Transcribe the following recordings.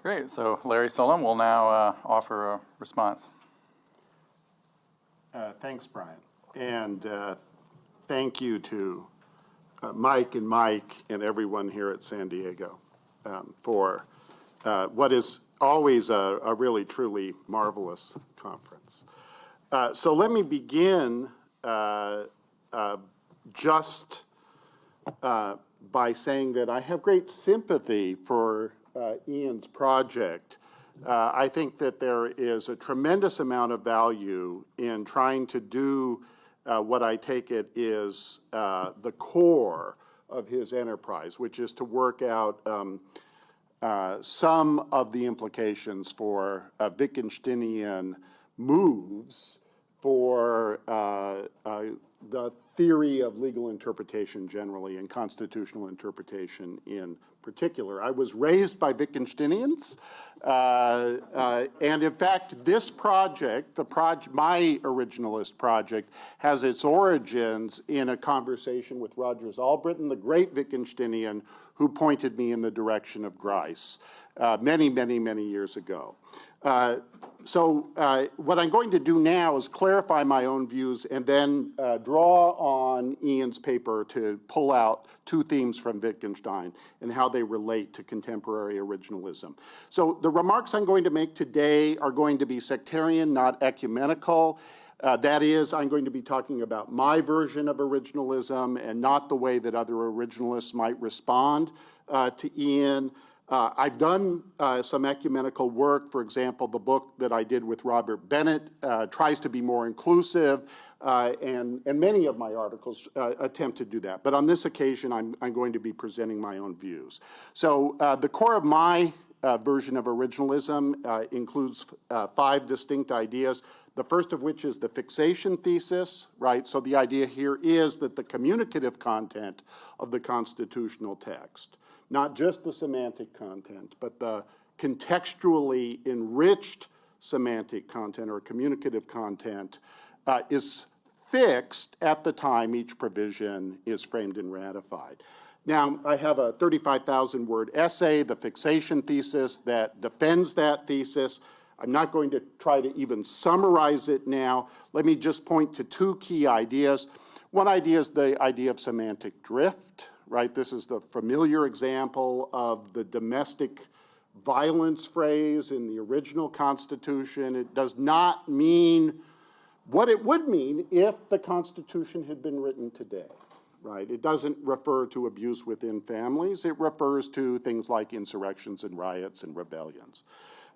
Great. So Larry Solom will now offer a response. Thanks, Brian. And thank you to Mike and everyone here at San Diego for what is always a really, truly marvelous conference. So let me begin just by saying that I have great sympathy for Ian's project. I think that there is a tremendous amount of value in trying to do what I take it is the core of his enterprise, which is to work out some of the implications for Wittgensteinian moves for the theory of legal interpretation generally and constitutional interpretation in particular. I was raised by Wittgensteinians, and in fact, this project, my originalist project, has its origins in a conversation with Rogers Albritton, the great Wittgensteinian, who pointed me in the direction of Grice many, many, many years ago. So what I'm going to do now is clarify my own views and then draw on Ian's paper to pull out two themes from Wittgenstein and how they relate to contemporary originalism. So the remarks I'm going to make today are going to be sectarian, not ecumenical. That is, I'm going to be talking about my version of originalism and not the way that other originalists might respond to Ian. I've done some ecumenical work. For example, the book that I did with Robert Bennett tries to be more inclusive, and many of my articles attempt to do that. But on this occasion, I'm going to be presenting my own views. So the core of my version of originalism includes 5 distinct ideas, the first of which is the fixation thesis, right? So the idea here is that the communicative content of the constitutional text, not just the semantic content, but the contextually enriched semantic content or communicative content is fixed at the time each provision is framed and ratified. Now, I have a 35,000-word essay, the fixation thesis, that defends that thesis. I'm not going to try to even summarize it now. Let me just point to 2 key ideas. One idea is the idea of semantic drift, right? This is the familiar example of the domestic violence phrase in the original Constitution. It does not mean what it would mean if the Constitution had been written today, right? It doesn't refer to abuse within families. It refers to things like insurrections and riots and rebellions.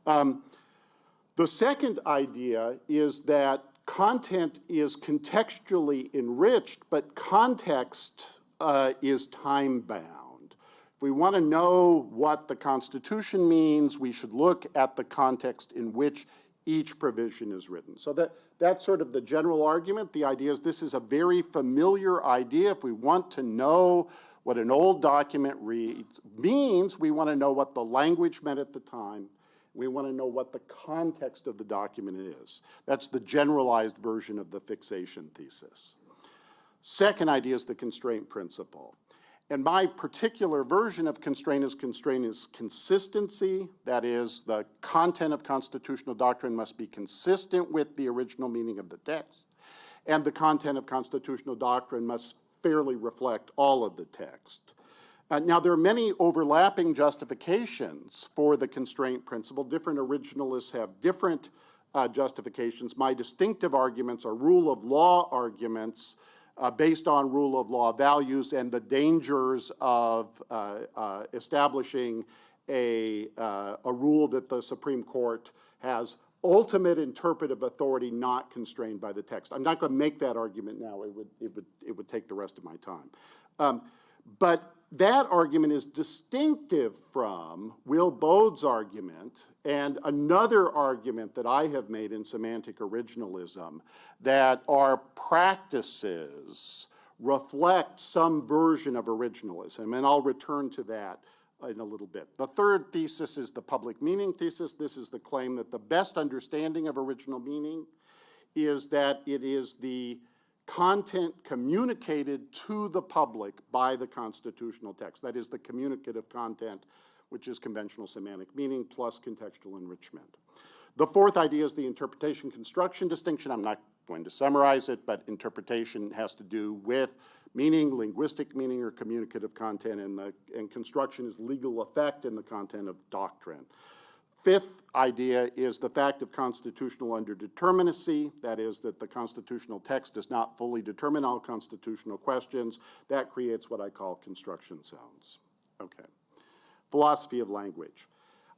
The second idea is that content is contextually enriched, but context is time-bound. If we want to know what the Constitution means, we should look at the context in which each provision is written. So that's sort of the general argument. The idea is this is a very familiar idea. If we want to know what an old document means, we want to know what the language meant at the time. We want to know what the context of the document is. That's the generalized version of the fixation thesis. Second idea is the constraint principle. And my particular version of constraint is consistency. That is, the content of constitutional doctrine must be consistent with the original meaning of the text. And the content of constitutional doctrine must fairly reflect all of the text. Now, there are many overlapping justifications for the constraint principle. Different originalists have different justifications. My distinctive arguments are rule of law arguments based on rule of law values and the dangers of establishing a rule that the Supreme Court has ultimate interpretive authority not constrained by the text. I'm not going to make that argument now. It would take the rest of my time. But that argument is distinctive from Will Bode's argument and another argument that I have made in semantic originalism, that our practices reflect some version of originalism, and I'll return to that in a little bit. The third thesis is the public meaning thesis. This is the claim that the best understanding of original meaning is that it is the content communicated to the public by the constitutional text. That is the communicative content which is conventional semantic meaning plus contextual enrichment. The fourth idea is the interpretation-construction distinction. I'm not going to summarize it, but interpretation has to do with meaning, linguistic meaning, or communicative content, and construction is legal effect in the content of doctrine. Fifth idea is the fact of constitutional underdeterminacy, that is, that the constitutional text does not fully determine all constitutional questions. That creates what I call construction zones. Okay. Philosophy of language.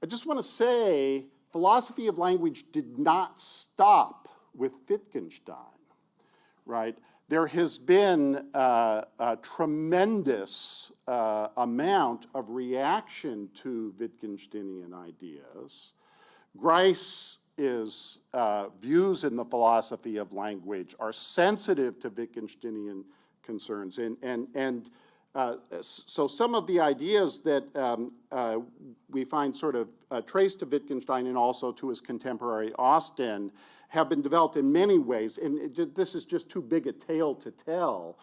I just want to say, philosophy of language did not stop with Wittgenstein, right? There has been a tremendous amount of reaction to Wittgensteinian ideas. Grice's views in the philosophy of language are sensitive to Wittgensteinian concerns, so some of the ideas that we find sort of traced to Wittgenstein and also to his contemporary Austin have been developed in many ways, and this is just too big a tale to tell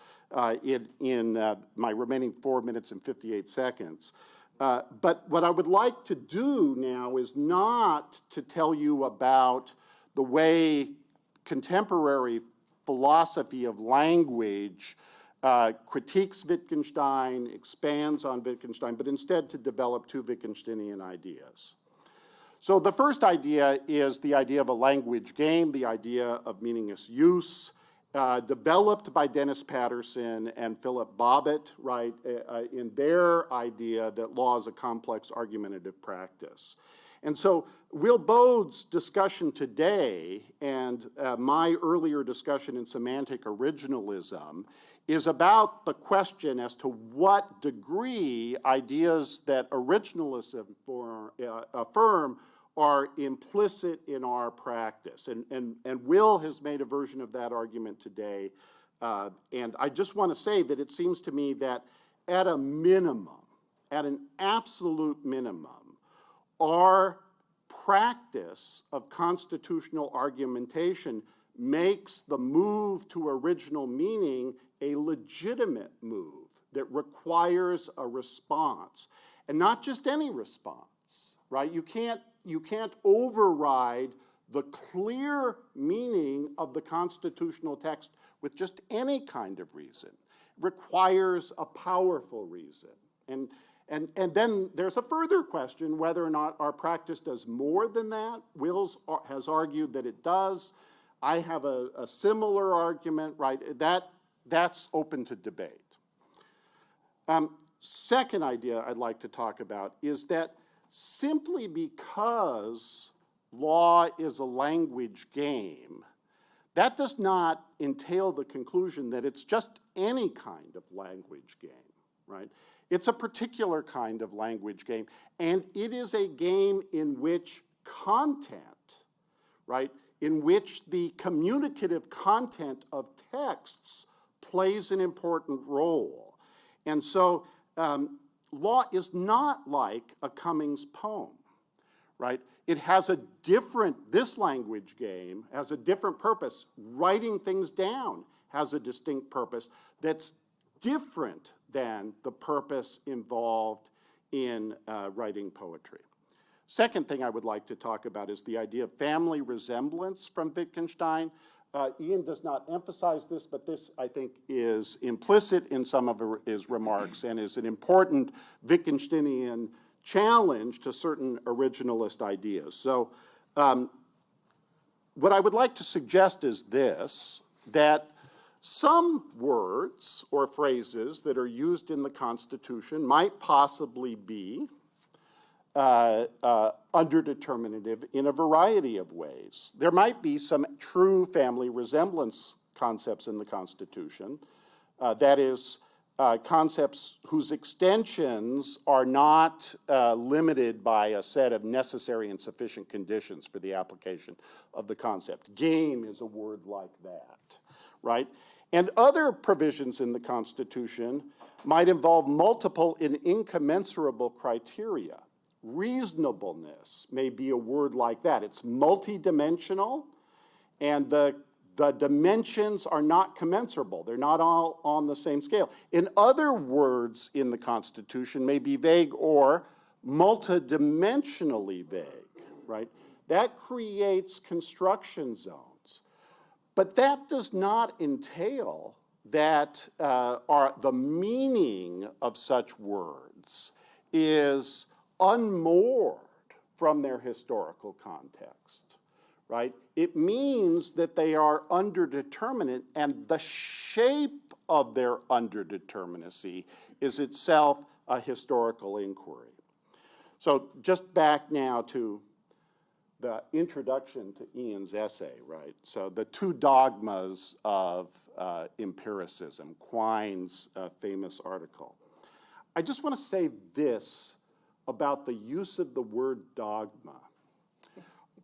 in my remaining 4 minutes and 58 seconds. But what I would like to do now is not to tell you about the way contemporary philosophy of language critiques Wittgenstein, expands on Wittgenstein, but instead to develop two Wittgensteinian ideas. So the first idea is the idea of a language game, the idea of meaningless use, developed by Dennis Patterson and Philip Bobbitt, right, in their idea that law is a complex argumentative practice. And so Will Bode's discussion today and my earlier discussion in semantic originalism is about the question as to what degree ideas that originalists affirm are implicit in our practice. And Will has made a version of that argument today. And I just want to say that it seems to me that at a minimum, at an absolute minimum, our practice of constitutional argumentation makes the move to original meaning a legitimate move that requires a response, and not just any response, right? You can't override the clear meaning of the constitutional text with just any kind of reason. It requires a powerful reason. And then there's a further question whether or not our practice does more than that. Will has argued that it does. I have a similar argument, right? That's open to debate. Second idea I'd like to talk about is that simply because law is a language game, that does not entail the conclusion that it's just any kind of language game, right? It's a particular kind of language game, and it is a game in which content, right, in which the communicative content of texts plays an important role. And so law is not like a Cummings poem, right? It has a different, this language game has a different purpose. Writing things down has a distinct purpose that's different than the purpose involved in writing poetry. Second thing I would like to talk about is the idea of family resemblance from Wittgenstein. Ian does not emphasize this, but this, I think, is implicit in some of his remarks and is an important Wittgensteinian challenge to certain originalist ideas. So what I would like to suggest is this, that some words or phrases that are used in the Constitution might possibly be underdeterminative in a variety of ways. There might be some true family resemblance concepts in the Constitution, that is, concepts whose extensions are not limited by a set of necessary and sufficient conditions for the application of the concept. Game is a word like that, right? And other provisions in the Constitution might involve multiple and incommensurable criteria. Reasonableness may be a word like that. It's multidimensional, and the dimensions are not commensurable. They're not all on the same scale. In other words in the Constitution may be vague or multidimensionally vague, right? That creates construction zones. But that does not entail that the meaning of such words is unmoored from their historical context, right? It means that they are underdeterminate, and the shape of their underdeterminacy is itself a historical inquiry. So just back now to the introduction to Ian's essay, right? So the two dogmas of empiricism, Quine's famous article. I just want to say this about the use of the word dogma.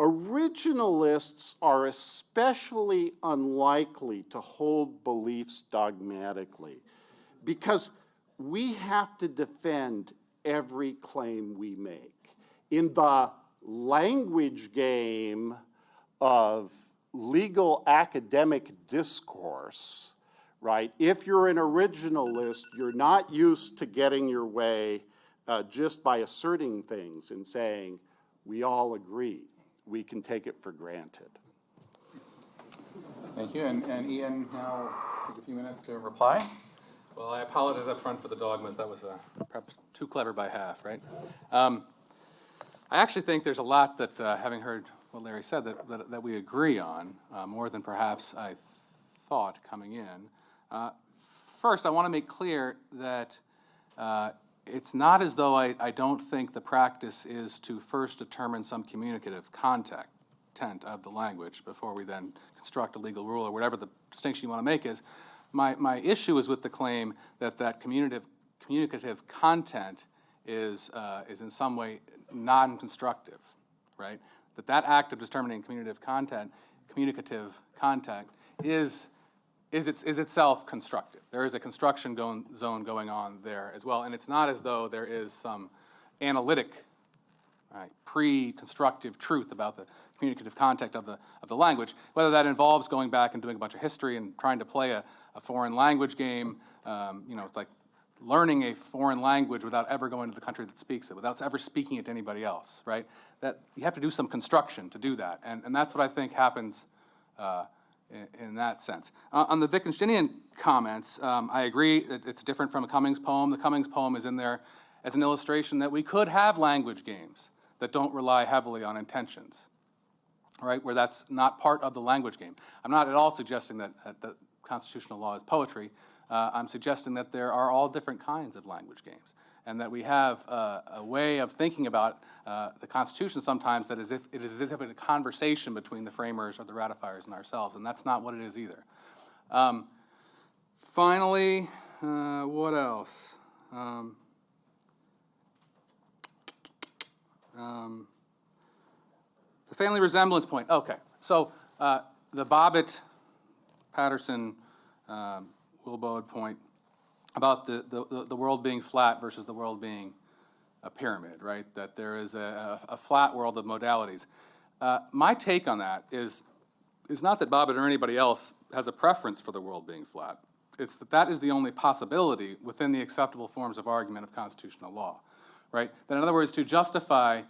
Originalists are especially unlikely to hold beliefs dogmatically because we have to defend every claim we make. In the language game of legal academic discourse, right? If you're an originalist, you're not used to getting your way just by asserting things and saying, we all agree. We can take it for granted. Thank you. And Ian, now take a few minutes to reply. Well, I apologize up front for the dogmas. That was perhaps too clever by half, right? I actually think there's a lot that, having heard what Larry said, that we agree on, more than perhaps I thought coming in. First, I want to make clear that it's not as though I don't think the practice is to first determine some communicative content of the language before we then construct a legal rule or whatever the distinction you want to make is. My issue is with the claim that communicative content is in some way non-constructive, right? That act of determining communicative content is itself constructive. There is a construction zone going on there as well, and it's not as though there is some analytic, pre-constructive truth about the communicative content of the language, whether that involves going back and doing a bunch of history and trying to play a foreign language game. It's like learning a foreign language without ever going to the country that speaks it, without ever speaking it to anybody else, right? That you have to do some construction to do that, and that's what I think happens in that sense. On the Wittgensteinian comments, I agree that it's different from a Cummings poem. The Cummings poem is in there as an illustration that we could have language games that don't rely heavily on intentions, right, where that's not part of the language game. I'm not at all suggesting that constitutional law is poetry. I'm suggesting that there are all different kinds of language games, and that we have a way of thinking about the Constitution sometimes that it is as if it's a conversation between the framers or the ratifiers and ourselves, and that's not what it is either. Finally, what else? The family resemblance point. Okay, so the Bobbitt, Patterson, Wilbode point about the world being flat versus the world being a pyramid, right? That there is a flat world of modalities. My take on that is not that Bobbitt or anybody else has a preference for the world being flat. It's that is the only possibility within the acceptable forms of argument of constitutional law, right? That in other words, to justify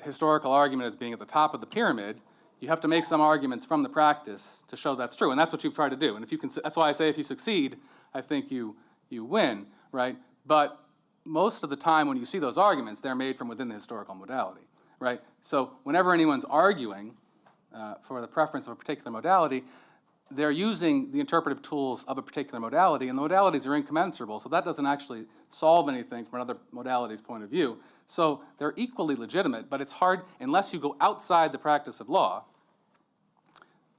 historical argument as being at the top of the pyramid, you have to make some arguments from the practice to show that's true, and that's what you've tried to do. And if you can, that's why I say if you succeed, I think you win, right? But most of the time when you see those arguments, they're made from within the historical modality, right? So whenever anyone's arguing for the preference of a particular modality, they're using the interpretive tools of a particular modality, and the modalities are incommensurable, so that doesn't actually solve anything from another modality's point of view. So they're equally legitimate, but it's hard unless you go outside the practice of law,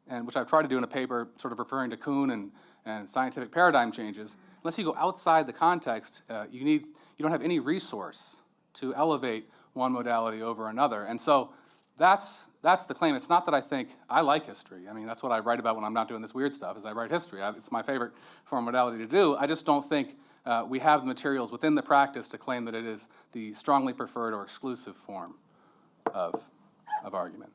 and which I've tried to do in a paper sort of referring to Kuhn and scientific paradigm changes. Unless you go outside the context, you don't have any resource to elevate one modality over another. And so that's the claim. It's not that I think I like history. I mean, that's what I write about when I'm not doing this weird stuff, is I write history. It's my favorite form of modality to do. I just don't think we have the materials within the practice to claim that it is the strongly preferred or exclusive form of argument.